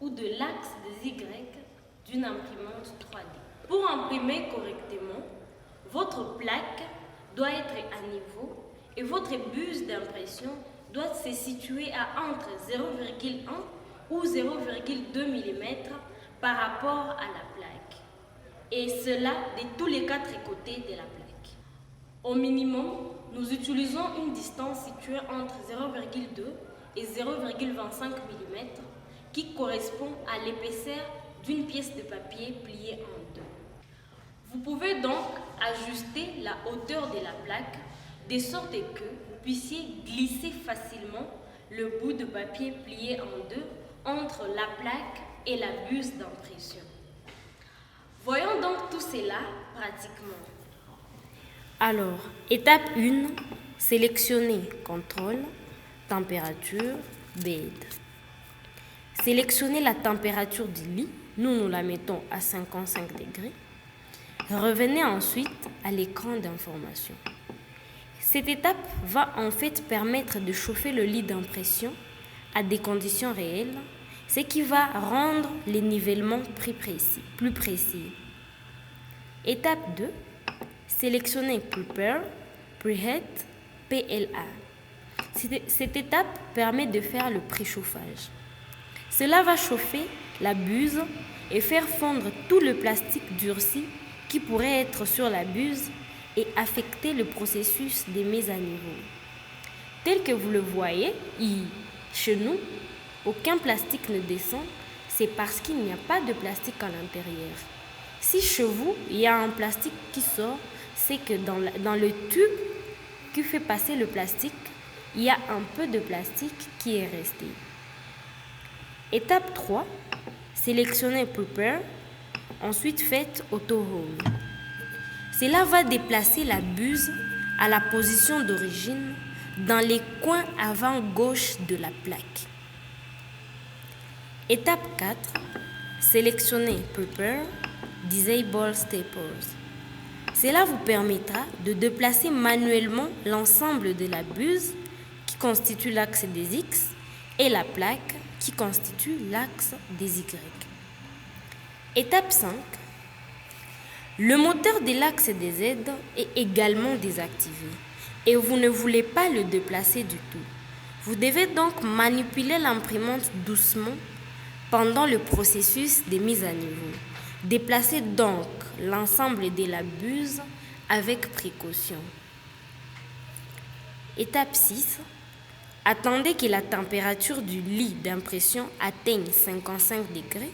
ou de l'axe des Y d'une imprimante 3D. Pour imprimer correctement, votre plaque doit être à niveau et votre buse d'impression doit se situer à entre 0,1 ou 0,2 mm par rapport à la plaque. Et cela de tous les 4 côtés de la plaque. Au minimum, nous utilisons une distance située entre 0,2 et 0,25 mm qui correspond à l'épaisseur d'une pièce de papier pliée en deux. Vous pouvez donc ajuster la hauteur de la plaque de sorte que vous puissiez glisser facilement le bout de papier plié en deux entre la plaque et la buse d'impression. Voyons donc tout cela pratiquement. Alors, étape 1, sélectionner contrôle, température, bed. Sélectionnez la température du lit, nous la mettons à 55 degrés. Revenez ensuite à l'écran d'information. Cette étape va en fait permettre de chauffer le lit d'impression à des conditions réelles, ce qui va rendre les nivellements plus précis. Étape 2, sélectionnez Prepare, Preheat, PLA. Cette étape permet de faire le préchauffage. Cela va chauffer la buse et faire fondre tout le plastique durci qui pourrait être sur la buse et affecter le processus de mise à niveau. Tel que vous le voyez, chez nous, aucun plastique ne descend, c'est parce qu'il n'y a pas de plastique à l'intérieur. Si chez vous, il y a un plastique qui sort, c'est que dans le tube qui fait passer le plastique, il y a un peu de plastique qui est resté. Étape 3, sélectionnez Prepare, ensuite faites Auto Home. Cela va déplacer la buse à la position d'origine dans les coins avant gauche de la plaque. Étape 4, sélectionnez Prepare, Disable Staples. Cela vous permettra de déplacer manuellement l'ensemble de la buse qui constitue l'axe des X et la plaque qui constitue l'axe des Y. Étape 5. Le moteur de l'axe des Z est également désactivé et vous ne voulez pas le déplacer du tout. Vous devez donc manipuler l'imprimante doucement pendant le processus de mise à niveau. Déplacez donc l'ensemble de la buse avec précaution. Étape 6. Attendez que la température du lit d'impression atteigne 55 degrés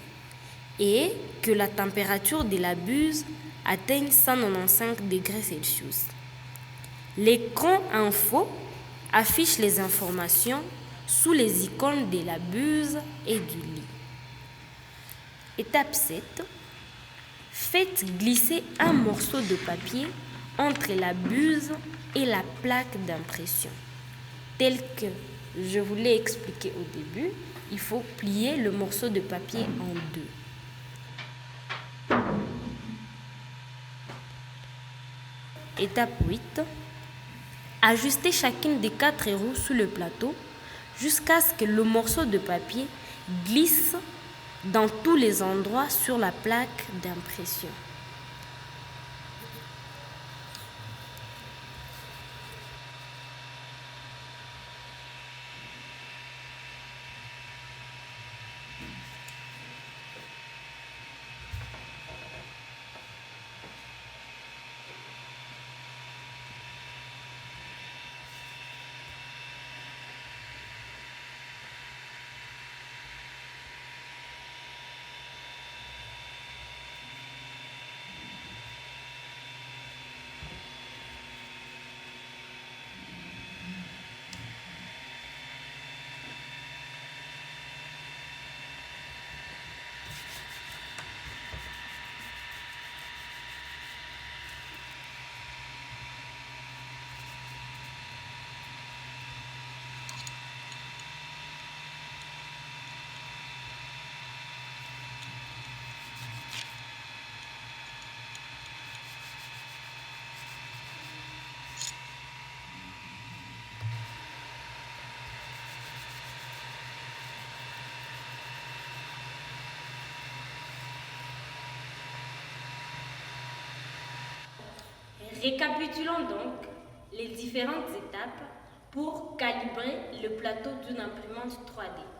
et que la température de la buse atteigne 195 degrés Celsius. L'écran info affiche les informations sous les icônes de la buse et du lit. Étape 7. Faites glisser un morceau de papier entre la buse et la plaque d'impression. Tel que je vous l'ai expliqué au début, il faut plier le morceau de papier en deux. Étape 8. Ajustez chacune des 4 roues sous le plateau jusqu'à ce que le morceau de papier glisse dans tous les endroits sur la plaque d'impression. Récapitulons donc les différentes étapes pour calibrer le plateau d'une imprimante 3D.